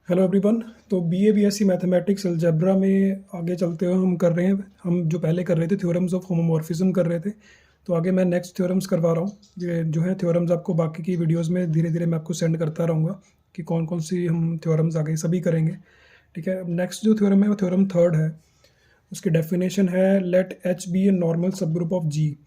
Hello everyone. तो BSc mathematics algebra में आगे चलते हुए हम कर रहे हैं। हम जो पहले कर रहे थे थ्योरम्स ऑफ होमोमॉर्फिज्म कर रहे थे, तो आगे मैं नेक्स्ट थ्योरम्स करवा रहा हूँ। ये जो है थ्योरम्स आपको बाकी की वीडियोस में धीरे धीरे मैं आपको सेंड करता रहूँगा कि कौन कौन सी हम थ्योरम्स आगे सभी करेंगे। ठीक है, अब नेक्स्ट जो थ्योरम है वो थ्योरम थर्ड है। उसकी डेफिनेशन है let H be a normal subgroup of G.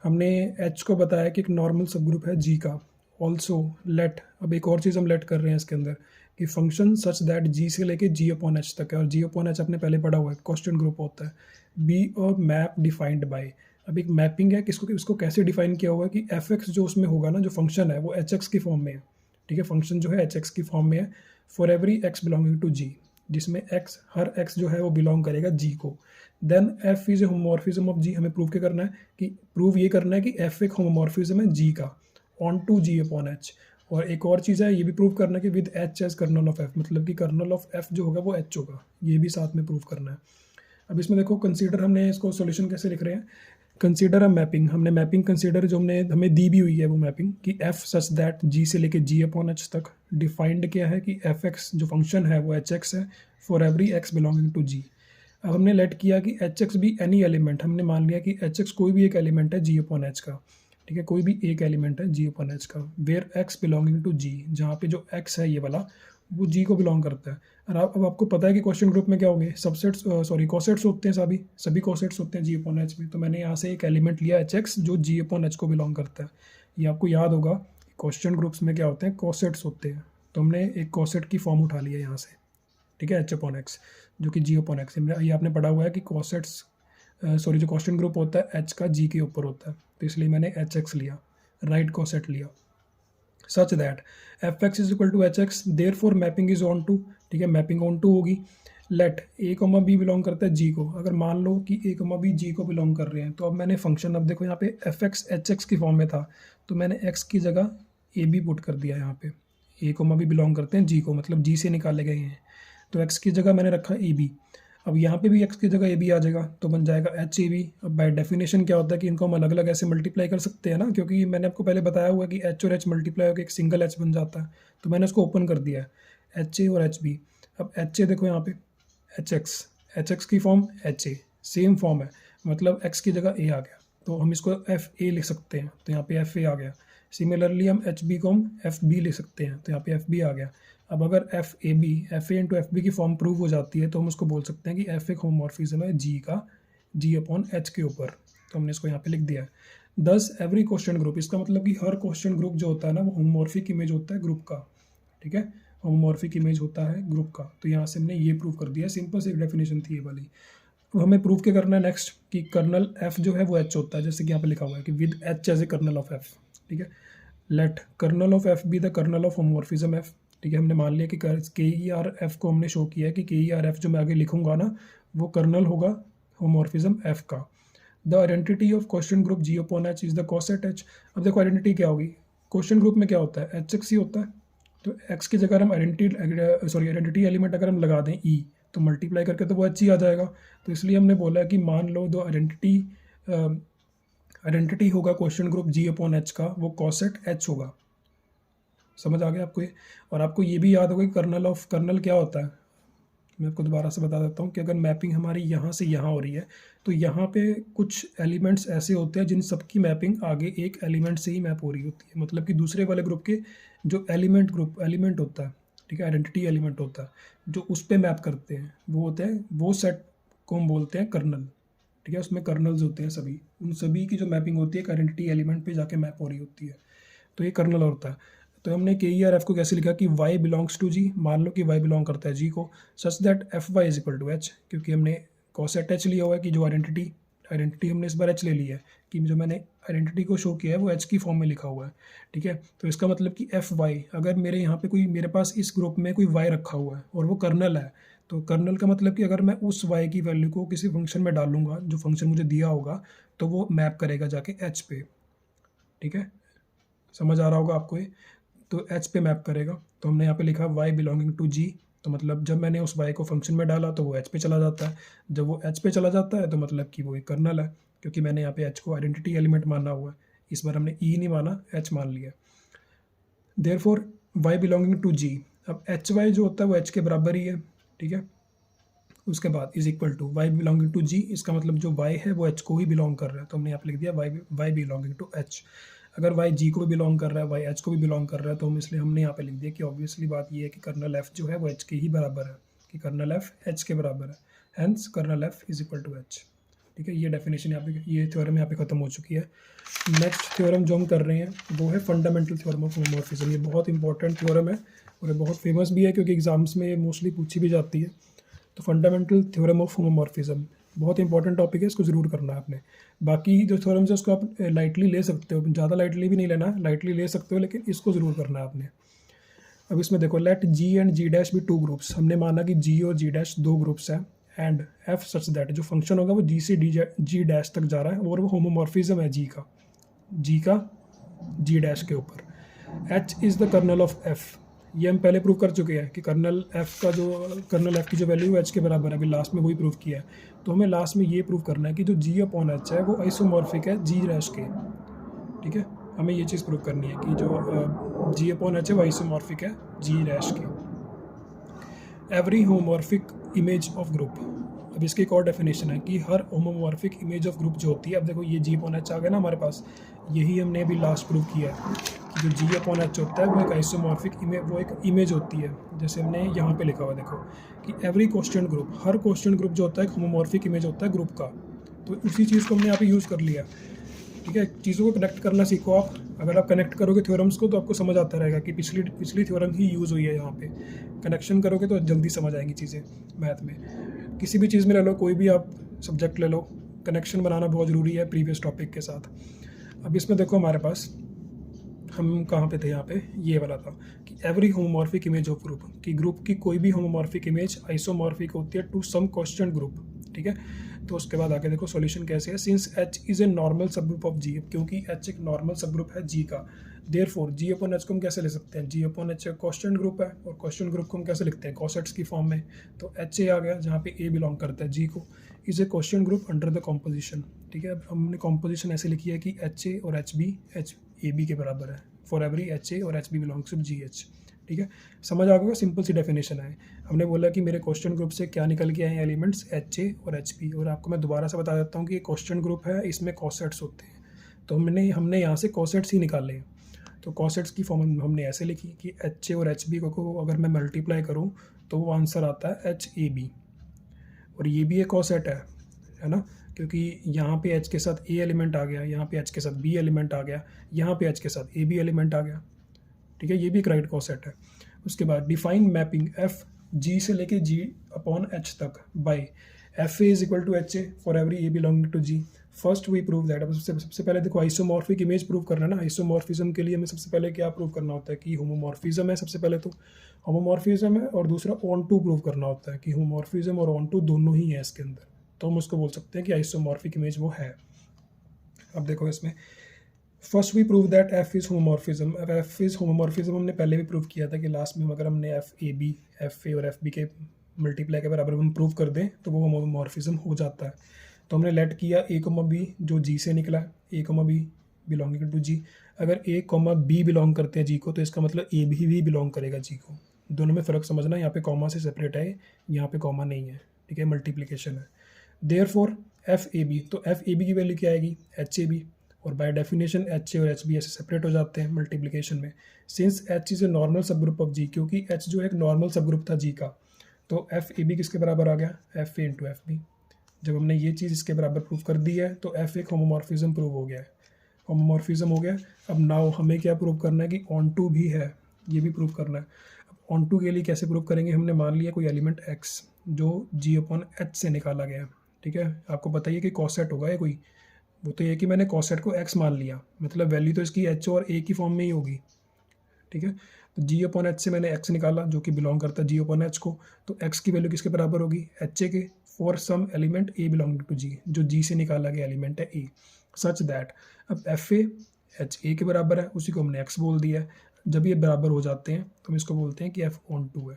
हमने एच को बताया कि एक नॉर्मल सब ग्रुप है जी का। ऑल्सो लेट, अब एक और चीज़ हम लेट कर रहे हैं इसके अंदर कि फंक्शन सच दैट जी से लेके जी अपॉन एच तक है, और जी अपॉन एच आपने पहले पढ़ा हुआ है, कॉन्स्टेंट ग्रुप होता है। Be a map defined by, अब एक मैपिंग है किसको, उसको कैसे डिफाइन किया हुआ है कि एफ एक्स जो उसमें होगा ना, जो फंक्शन है वो एच एक्स की फॉर्म में है। ठीक है, फंक्शन जो है एच एक्स की फॉर्म में है for every X belonging to G, जिसमें एक्स हर एक्स जो है वो बिलोंग करेगा जी को। Then F is a homomorphism of G. हमें प्रूव क्या करना है कि प्रूव ये करना है कि एफ एक होमोमॉर्फिज्म है जी का onto G upon H. और एक और चीज़ है, ये भी प्रूव करना है कि with H as kernel of F, मतलब कि कर्नल ऑफ एफ जो होगा वो एच होगा, ये भी साथ में प्रूव करना है। अब इसमें देखो कंसीडर, हमने इसको सॉल्यूशन कैसे लिख रहे हैं। कंसीडर अ मैपिंग, हमने मैपिंग कंसीडर जो हमने हमें दी भी हुई है वो मैपिंग कि एफ सच दैट जी से लेके जी अपॉन एच तक डिफाइंड किया है कि एफ एक्स जो फंक्शन है वो एच एक्स है for every X belonging to G. अब हमने लेट किया कि एच एक्स भी एनी एलिमेंट, हमने मान लिया कि एच एक्स कोई भी एक एलिमेंट है जी अपॉन एच का। ठीक है, कोई भी एक एलिमेंट है जी अपॉन एच का वेयर एक्स बिलोंगिंग टू जी, जहाँ पे जो एक्स है ये वाला वो जी को बिलोंग करता है। और अब आपको पता है कि क्वेश्चन ग्रुप में क्या होंगे, सबसेट्स, सॉरी कॉसेट्स होते हैं, सभी सभी कॉसेट्स होते हैं जी अपॉन एच में। तो मैंने यहाँ से एक एलिमेंट लिया एच एक्स जो जी अपॉन एच को बिलोंग करता है। ये आपको याद होगा क्वेश्चन ग्रुप्स में क्या होते हैं, कॉसेट्स होते हैं। तो हमने एक कॉसेट की फॉर्म उठा लिया यहाँ से। ठीक है, एच अपॉन एक्स जो कि जी अपॉन एक्स, ये आपने पढ़ा हुआ है कि कॉसेट्स, सॉरी जो क्वेश्चन ग्रुप होता है एच का जी के ऊपर होता है, तो इसलिए मैंने एच एक्स लिया, राइट कॉसेट लिया। Such that F X is equal to H X, therefore mapping is onto. ठीक है, मैपिंग ऑन टू होगी। Let A comma B belong करता है जी को। अगर मान लो कि ए कोमा बी जी को बिलोंग कर रहे हैं, तो अब मैंने फंक्शन, अब देखो यहाँ पे एफ एक्स एच एक्स की फॉर्म में था, तो मैंने एक्स की जगह ए बी पुट कर दिया यहाँ पे। ए कोमा बी बिलोंग करते हैं जी को, मतलब जी से निकाले गए हैं, तो एक्स की जगह मैंने रखा ए बी। अब यहाँ पे भी एक्स की जगह ए बी आ जाएगा, तो बन जाएगा एच ए बी। अब बाय डेफिनेशन क्या होता है कि इनको हम अलग अलग ऐसे मल्टीप्लाई कर सकते हैं ना, क्योंकि मैंने आपको पहले बताया हुआ है कि एच और एच मल्टीप्लाई होकर एक सिंगल एच बन जाता है। तो मैंने उसको ओपन कर दिया है, एच ए और एच बी। अब एच ए देखो यहाँ पे एच एक्स की form H A same form है, मतलब एक्स की जगह ए आ गया, तो हम इसको एफ ए लिख सकते हैं, तो यहाँ पे एफ ए आ गया। सिमिलरली हम एच बी को हम एफ बी लिख सकते हैं, तो यहाँ पे एफ बी आ गया। अब अगर F A into F B की फॉर्म प्रूव हो जाती है, तो हम उसको बोल सकते हैं कि एफ एक होमोमॉर्फिज्म है जी का जी अपॉन एच के ऊपर। तो हमने इसको यहाँ पे लिख दिया है। दस एवरी क्वेश्चन ग्रुप, इसका मतलब कि हर क्वेश्चन ग्रुप जो होता है ना वो होमोमॉर्फिक इमेज होता है ग्रुप का। ठीक है, होमोमॉर्फिक इमेज होता है ग्रुप का। तो यहाँ से हमने ये प्रूव कर दिया, सिंपल सी डेफिनेशन थी ये वाली। अब हमें प्रूव क्या करना है नेक्स्ट, कि कर्नल एफ जो है वो एच होता है, जैसे कि यहाँ पे लिखा हुआ है कि with H as a kernel of F. ठीक है, let kernel of F be the kernel of homomorphism F. ठीक है, हमने मान लिया कि के ई आर एफ को हमने शो किया है कि के ई आर एफ जो मैं आगे लिखूंगा ना वो कर्नल होगा होमोमॉर्फिज्म एफ का। The identity of quotient group G upon H is the coset H. अब देखो आइडेंटिटी क्या होगी, क्वेश्चन ग्रुप में क्या होता है एच एक्स ही होता है, तो एक्स की जगह हम आइडेंटिटी एलिमेंट अगर हम लगा दें ई, तो मल्टीप्लाई करके तो वो एच ही आ जाएगा। तो इसलिए हमने बोला कि मान लो दो आइडेंटिटी होगा question group G upon H का, वो कॉसेट एच होगा। समझ आ गया आपको ये। और आपको ये भी याद होगा कि कर्नल क्या होता है। मैं आपको दोबारा से बता देता हूँ कि अगर मैपिंग हमारी यहाँ से यहाँ हो रही है, तो यहाँ पे कुछ एलिमेंट्स ऐसे होते हैं जिन सबकी मैपिंग आगे एक एलिमेंट से ही मैप हो रही होती है, मतलब कि दूसरे वाले ग्रुप के जो एलिमेंट होता है, ठीक है, आइडेंटिटी एलिमेंट होता है, जो उस पर मैप करते हैं वो होते हैं, वो सेट को हम बोलते हैं कर्नल। ठीक है, उसमें कर्नल्स होते हैं सभी, उन सभी की जो मैपिंग होती है एक आइडेंटिटी एलिमेंट पे जाके मैप हो रही होती है, तो ये कर्नल होता है। तो हमने के ई आर एफ को कैसे लिखा कि वाई बिलोंग्स टू जी, मान लो कि वाई बिलोंग करता है जी को, such that F Y is equal to H, क्योंकि हमने कॉसेट एच लिया हुआ है कि जो आइडेंटिटी हमने इस बार एच ले ली है, कि जो मैंने आइडेंटिटी को शो किया है वो एच की फॉर्म में लिखा हुआ है। ठीक है, तो इसका मतलब कि एफ वाई, अगर मेरे यहाँ पे कोई, मेरे पास इस ग्रुप में कोई वाई रखा हुआ है और वो कर्नल है, तो कर्नल का मतलब कि अगर मैं उस वाई की वैल्यू को किसी फंक्शन में डालूंगा, जो फंक्शन मुझे दिया होगा, तो वो मैप करेगा जाके एच पे। ठीक है, समझ आ रहा होगा आपको ये। तो एच पे मैप करेगा, तो हमने यहाँ पे लिखा वाई बिलोंगिंग टू जी, तो मतलब जब मैंने उस वाई को फंक्शन में डाला तो वो एच पे चला जाता है। जब वो एच पे चला जाता है तो मतलब कि वो एक कर्नल है, क्योंकि मैंने यहाँ पे एच को आइडेंटिटी एलिमेंट माना हुआ है। इस बार हमने ई नहीं माना, एच मान लिया। Therefore Y belonging to G, अब एच वाई जो होता है वो एच के बराबर ही है, ठीक है। उसके बाद is equal to Y belonging to G, इसका मतलब जो वाई है वो एच को ही बिलोंग कर रहा है, तो हमने यहाँ पे लिख दिया वाई बिलोंगिंग टू एच। अगर वाई जी को भी बिलोंग कर रहा है, वाई एच को भी बिलोंग कर रहा है, तो हम इसलिए हमने यहाँ पे लिख दिया कि ऑब्वियसली बात ये है कि कर्नल एफ जो है वो एच के ही बराबर है, कि कर्नल एफ एच के बराबर है, hence kernel F is equal to H, ठीक है। ये डेफिनेशन यहाँ पे, ये थ्योरम यहाँ पे खत्म हो चुकी है। नेक्स्ट थ्योरम जो हम कर रहे हैं वो है फंडामेंटल थ्योरम ऑफ होमोमॉर्फिज्म। ये बहुत इंपॉर्टेंट थ्योरम है और ये बहुत फेमस भी है क्योंकि एग्जाम्स में मोस्टली पूछी भी जाती है। तो फंडामेंटल थ्योरम ऑफ होमोमॉर्फिज्म बहुत इंपॉर्टेंट टॉपिक है, इसको ज़रूर करना है आपने। बाकी जो थ्योरम्स है उसको आप लाइटली ले सकते हो, ज़्यादा लाइटली भी नहीं लेना, लाइटली ले सकते हो, लेकिन इसको ज़रूर करना है आपने। अब इसमें देखो, let G and G dash भी टू ग्रुप्स, हमने माना कि जी और जी डैश दो ग्रुप्स हैं, एंड एफ सच दैट जो फंक्शन होगा वो जी से जी डैश तक जा रहा है और वो होमोमॉर्फिज्म है जी का जी डैश के ऊपर। H is the kernel of F, ये हम पहले प्रूव कर चुके हैं कि कर्नल एफ की जो वैल्यू एच के बराबर है, अभी लास्ट में वही प्रूव किया है। तो हमें लास्ट में ये प्रूव करना है कि जो जी अपॉन एच है वो आइसोमॉर्फिक है जी डैश के, ठीक है। हमें ये चीज़ प्रूव करनी है कि जो जी अपॉन एच है वो आइसोमॉर्फिक है जी डैश के। Every homomorphic image of group, अब इसकी एक और डेफिनेशन है कि हर होमोमॉर्फिक इमेज ऑफ ग्रुप जो होती है, अब देखो ये जी अपॉन एच आ गया ना हमारे पास, यही हमने अभी लास्ट प्रूव किया है कि जो जी अपॉन एच होता है वो एक आइसोमॉर्फिक वो एक इमेज होती है। जैसे हमने यहाँ पे लिखा हुआ देखो कि एवरी कोश्चन ग्रुप, हर क्वेश्चन ग्रुप जो होता है एक होमोमॉर्फिक इमेज होता है ग्रुप का। तो उसी चीज़ को हमने यहाँ पे यूज़ कर लिया, ठीक है। चीज़ों को कनेक्ट करना सीखो आप, अगर आप कनेक्ट करोगे थ्योरम्स को तो आपको समझ आता रहेगा कि पिछली थ्योरम ही यूज़ हुई है यहाँ पे। कनेक्शन करोगे तो जल्दी समझ आएंगी चीज़ें मैथ में। किसी भी चीज़ में ले लो, कोई भी आप सब्जेक्ट ले लो, कनेक्शन बनाना बहुत ज़रूरी है प्रीवियस टॉपिक के साथ। अब इसमें देखो हमारे पास, हम कहाँ पे थे, यहाँ पे ये वाला था कि every homomorphic image of group, कि ग्रुप की कोई भी होमोमॉर्फिक इमेज आइसोमॉर्फिक होती है टू सम क्वेश्चन ग्रुप, ठीक है। तो उसके बाद आगे देखो सॉल्यूशन कैसे है। Since H is a normal subgroup of G, क्योंकि एच एक नॉर्मल सब ग्रुप है जी का, therefore G upon H को हम कैसे ले सकते हैं, G upon H quotient group है और क्वेश्चन ग्रुप को हम कैसे लिखते हैं कॉसेट्स की फॉर्म में। तो एच ए आ गया जहाँ पे ए बिलोंग करता है जी को, is a question group under the composition, ठीक है। अब हमने कॉम्पोजिशन ऐसे लिखी है कि एच ए और एच ए बी के बराबर है फॉर एवरी एच ए और H B belongs to G H, ठीक है। समझ आ गया, सिंपल सी डेफिनेशन है। हमने बोला कि मेरे क्वेश्चन ग्रुप से क्या निकल के आए एलिमेंट्स एच ए और एच बी, और आपको मैं दोबारा से बता देता हूँ कि ये क्वेश्चन ग्रुप है, इसमें कॉसेट्स होते हैं, तो हमने यहाँ से कॉसेट्स ही निकाले हैं। तो कॉसेट्स की फॉर्म हमने ऐसे लिखी कि एच ए और एच बी को अगर मैं मल्टीप्लाई करूँ तो वो आंसर आता है एच ए बी, और ये भी एक कॉसेट है ना, क्योंकि यहाँ पे एच के साथ ए एलिमेंट आ गया, यहाँ पे एच के साथ बी एलिमेंट आ गया, यहाँ पे एच के साथ ए बी एलिमेंट आ गया, ठीक है। ये भी एक राइट कॉसेट है। उसके बाद डिफाइन मैपिंग एफ जी से लेके जी अपॉन एच तक by F A is equal to H A for every A belonging to G. First we prove that, अब सबसे पहले देखो आइसोमॉर्फिक इमेज प्रूव करना है ना। आइसोमॉर्फिज्म के लिए हमें सबसे पहले क्या प्रूव करना होता है कि होमोमॉर्फिज्म है, सबसे पहले तो होमोमॉर्फिज्म है, और दूसरा ऑन टू प्रूव करना होता है कि होमोमॉर्फिज्म और ऑन टू दोनों ही है इसके अंदर, तो हम उसको बोल सकते हैं कि आइसोमॉर्फिक इमेज वो है। अब देखो इसमें first we prove that F is homomorphism. अब एफ इज़ होमोमॉर्फिज्म हमने पहले भी प्रूव किया था कि लास्ट में अगर हमने एफ ए और एफ बी के मल्टीप्लाई के बराबर हम प्रूव कर दें तो वो होमोमॉर्फिज्म हो जाता है। तो हमने लेट किया ए कोमा बी जो जी से निकला है, ए कोमा बी बिलोंगिंग टू जी। अगर ए कोमा बी बिलोंग करते हैं जी को तो इसका मतलब ए भी बिलोंग करेगा जी को। दोनों में फ़र्क समझना, यहाँ पे कॉमा से सेपरेट है, यहाँ पे कॉमा नहीं है, ठीक है, मल्टीप्लिकेशन है। देयरफॉर एफ ए बी, तो एफ ए बी की वैल्यू क्या आएगी एच ए बी, और बाय डेफिनेशन एच ए और एच बी ऐसे सेपरेट हो जाते हैं मल्टीप्लिकेशन में। Since H is a normal subgroup of G, क्योंकि एच जो एक नॉर्मल सब ग्रुप था जी का, तो एफ ए बी किसके बराबर आ गया F A into F B. जब हमने ये चीज़ इसके बराबर प्रूव कर दी है तो एफ एक होमोमॉर्फिज्म प्रूव हो गया है, होमोमॉर्फिज्म हो गया। अब नाउ हमें क्या प्रूव करना है कि ऑन टू भी है, ये भी प्रूव करना है। अब ऑन टू के लिए कैसे प्रूव करेंगे, हमने मान लिया कोई एलिमेंट एक्स जो जी अपॉन एच से निकाला गया, ठीक है। आपको बताइए कि कॉसेट होगा या कोई, वो तो ये कि मैंने कॉसेट को एक्स मान लिया, मतलब वैल्यू तो इसकी एच और ए की फॉर्म में ही होगी, ठीक है। तो जी अपॉन एच से मैंने एक्स निकाला जो कि बिलोंग करता है जी अपॉन एच को, तो एक्स की वैल्यू किसके बराबर होगी एच ए के for some element A belonging to G, जो जी से निकाला गया एलिमेंट है ए, सच दैट अब एफ ए एच ए के बराबर है, उसी को हमने एक्स बोल दिया है। जब ये बराबर हो जाते हैं तो हम इसको बोलते हैं कि एफ ऑन टू है,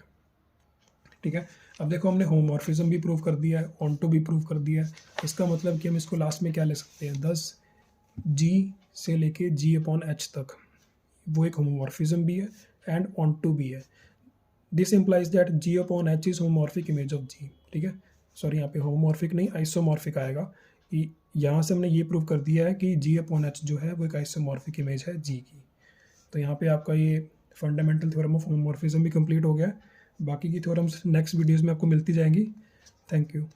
ठीक है। अब देखो हमने होमोमॉर्फिज्म भी प्रूव कर दिया है, ऑन टू भी प्रूव कर दिया है, इसका मतलब कि हम इसको लास्ट में क्या ले सकते हैं 10 जी से लेके जी अपॉन एच तक, वो एक होमोमॉर्फिज्म भी है एंड ऑन टू भी है। This implies that G upon H is homomorphic image of G. ठीक है, सॉरी यहाँ पे होमोमॉर्फिक नहीं आइसोमॉर्फिक आएगा कि यहाँ से हमने ये प्रूव कर दिया है कि जी अपॉन एच जो है वो एक आइसोमॉर्फिक इमेज है जी की। तो यहाँ पे आपका ये फंडामेंटल थ्योरम ऑफ होमोमॉर्फिज्म भी कंप्लीट हो गया है। बाकी की थ्योरम्स नेक्स्ट वीडियोज़ में आपको मिलती जाएंगी। Thank you.